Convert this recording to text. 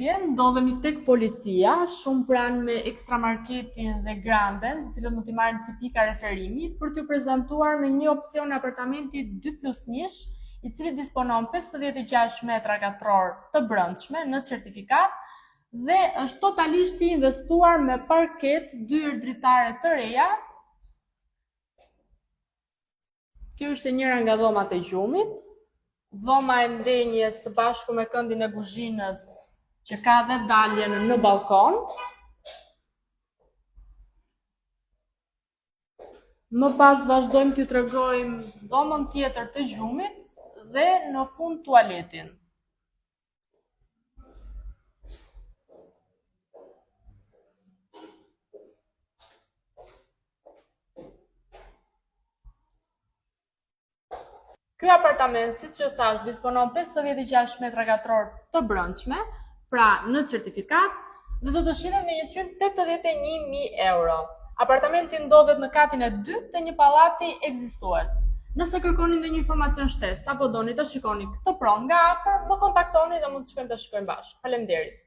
përshëndetje, ndodhemi tek policia, shumë pranë me Ekstramarketin dhe Granden, të cilët mund t'i marrin si pika referimi, për t'ju prezantuar me një opsion apartamenti 2+1, i cili disponon 56 metra katror të brendshme në certifikat dhe është totalisht i investuar me parket, dyert dritare të reja. Kjo është njëra nga dhomat e gjumit. Dhoma e ndenjes së bashku me këndin e kuzhinës që ka dhe daljen në balkon. Më pas vazhdojmë t'ju tregojmë dhomën tjetër të gjumit dhe në fund tualetin. Ky apartament, siç që thash, disponon 56 metra katror të brendshme, pra në certifikat, dhe do të shitet me 181.000 euro. Apartamenti ndodhet në katin e 2 të një pallati ekzistues. Nëse kërkoni ndonjë informacion shtesë apo doni të shikoni këtë pronë nga afër, më kontaktoni dhe mund të shkojmë të shikojmë bashkë. Faleminderit.